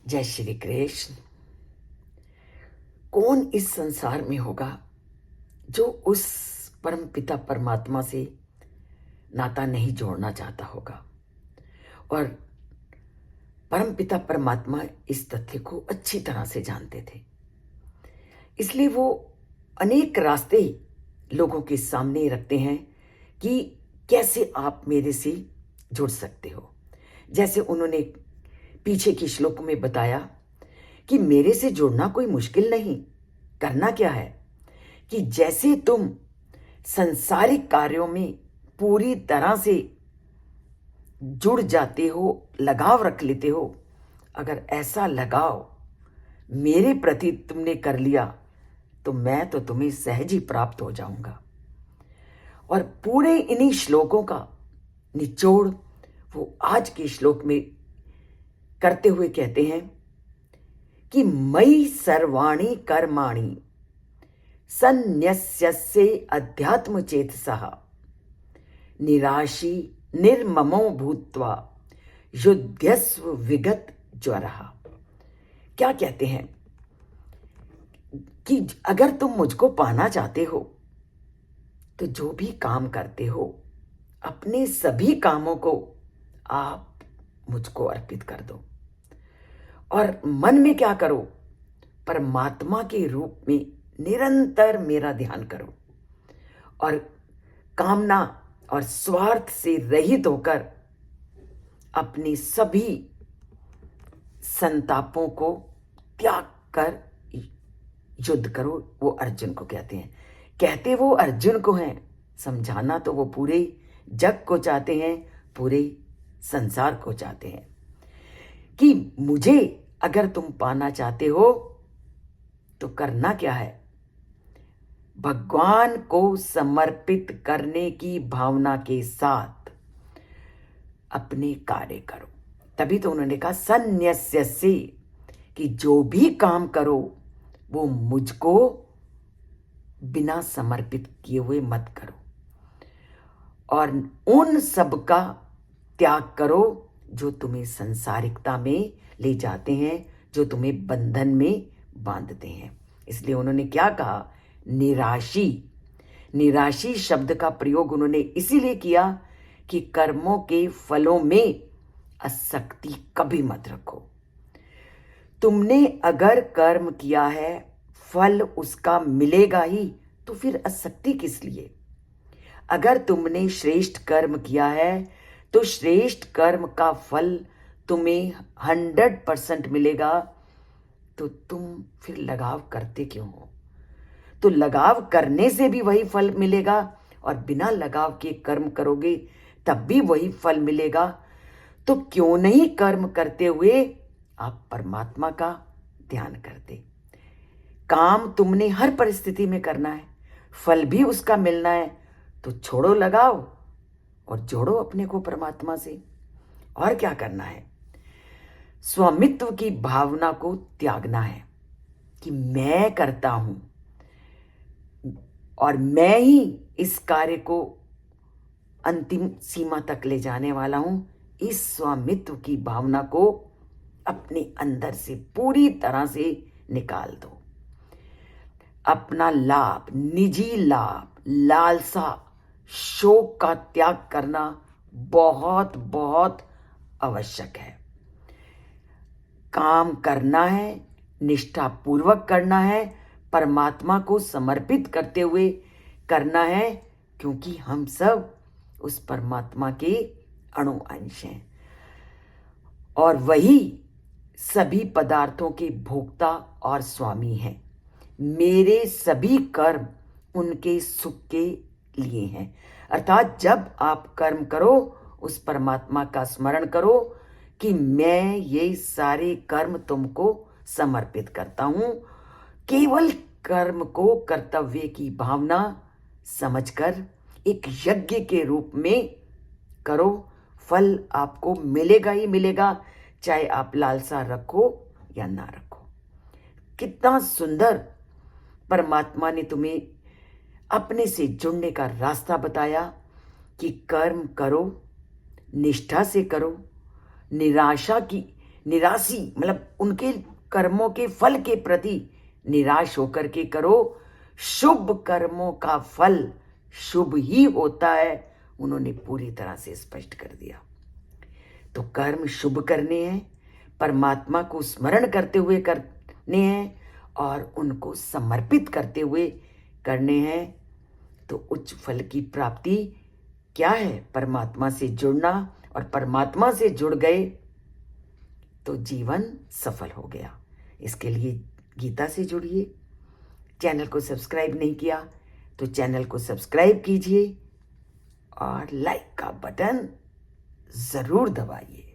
जय श्री कृष्ण। कौन इस संसार में होगा जो उस परम पिता परमात्मा से नाता नहीं जोड़ना चाहता होगा। और परम पिता परमात्मा इस तथ्य को अच्छी तरह से जानते थे, इसलिए वो अनेक रास्ते लोगों के सामने रखते हैं कि कैसे आप मेरे से जुड़ सकते हो। जैसे उन्होंने पीछे के श्लोक में बताया कि मेरे से जुड़ना कोई मुश्किल नहीं, करना क्या है कि जैसे तुम संसारिक कार्यों में पूरी तरह से जुड़ जाते हो, लगाव रख लेते हो, अगर ऐसा लगाव मेरे प्रति तुमने कर लिया तो मैं तो तुम्हें सहज ही प्राप्त हो जाऊंगा। और पूरे इन्हीं श्लोकों का निचोड़ वो आज के श्लोक में करते हुए कहते हैं कि मयि सर्वाणि कर्माणि सन्न्यस्यसे अध्यात्म चेतसः निराशी निर्ममो भूत्वा युध्यस्व विगत ज्वरः। क्या कहते हैं कि अगर तुम मुझको पाना चाहते हो तो जो भी काम करते हो अपने सभी कामों को आप मुझको अर्पित कर दो। और मन में क्या करो, परमात्मा के रूप में निरंतर मेरा ध्यान करो और कामना और स्वार्थ से रहित होकर अपने सभी संतापों को त्याग कर युद्ध करो। वो अर्जुन को कहते वो अर्जुन को हैं, समझाना तो वो पूरे जग को चाहते हैं, पूरे संसार को चाहते हैं कि मुझे अगर तुम पाना चाहते हो तो करना क्या है, भगवान को समर्पित करने की भावना के साथ अपने कार्य करो। तभी तो उन्होंने कहा सन्न्यस्य से, कि जो भी काम करो वो मुझको बिना समर्पित किए हुए मत करो और उन सब का त्याग करो जो तुम्हें संसारिकता में ले जाते हैं, जो तुम्हें बंधन में बांधते हैं। इसलिए उन्होंने क्या कहा, निराशी शब्द का प्रयोग उन्होंने इसीलिए किया कि कर्मों के फलों में आसक्ति कभी मत रखो। तुमने अगर कर्म किया है, फल उसका मिलेगा ही, तो फिर आसक्ति किस लिए। अगर तुमने श्रेष्ठ कर्म किया है तो श्रेष्ठ कर्म का फल तुम्हें 100% मिलेगा, तो तुम फिर लगाव करते क्यों हो। तो लगाव करने से भी वही फल मिलेगा और बिना लगाव के कर्म करोगे तब भी वही फल मिलेगा। तो क्यों नहीं कर्म करते हुए आप परमात्मा का ध्यान करते। काम तुमने हर परिस्थिति में करना है, फल भी उसका मिलना है, तो छोड़ो लगाव और जोड़ो अपने को परमात्मा से। और क्या करना है, स्वामित्व की भावना को त्यागना है कि मैं करता हूं और मैं ही इस कार्य को अंतिम सीमा तक ले जाने वाला हूं। इस स्वामित्व की भावना को अपने अंदर से पूरी तरह से निकाल दो। अपना लाभ, निजी लाभ, लालसा, शोक का त्याग करना बहुत बहुत आवश्यक है। काम करना है, निष्ठापूर्वक करना है, परमात्मा को समर्पित करते हुए करना है, क्योंकि हम सब उस परमात्मा के अणु अंश हैं और वही सभी पदार्थों के भोक्ता और स्वामी हैं। मेरे सभी कर्म उनके सुख के लिए हैं। अर्थात जब आप कर्म करो, उस परमात्मा का स्मरण करो कि मैं ये सारे कर्म तुमको समर्पित करता हूं। केवल कर्म को कर्तव्य की भावना समझकर एक यज्ञ के रूप में करो, फल आपको मिलेगा ही मिलेगा, चाहे आप लालसा रखो या ना रखो। कितना सुंदर परमात्मा ने तुम्हें अपने से जुड़ने का रास्ता बताया कि कर्म करो, निष्ठा से करो, निराशा की निराशी मतलब उनके कर्मों के फल के प्रति निराश होकर के करो। शुभ कर्मों का फल शुभ ही होता है, उन्होंने पूरी तरह से स्पष्ट कर दिया। तो कर्म शुभ करने हैं, परमात्मा को स्मरण करते हुए करने हैं और उनको समर्पित करते हुए करने हैं। तो उच्च फल की प्राप्ति क्या है? परमात्मा से जुड़ना, और परमात्मा से जुड़ गए तो जीवन सफल हो गया। इसके लिए गीता से जुड़िए। चैनल को सब्सक्राइब नहीं किया तो चैनल को सब्सक्राइब कीजिए और लाइक का बटन जरूर दबाइए।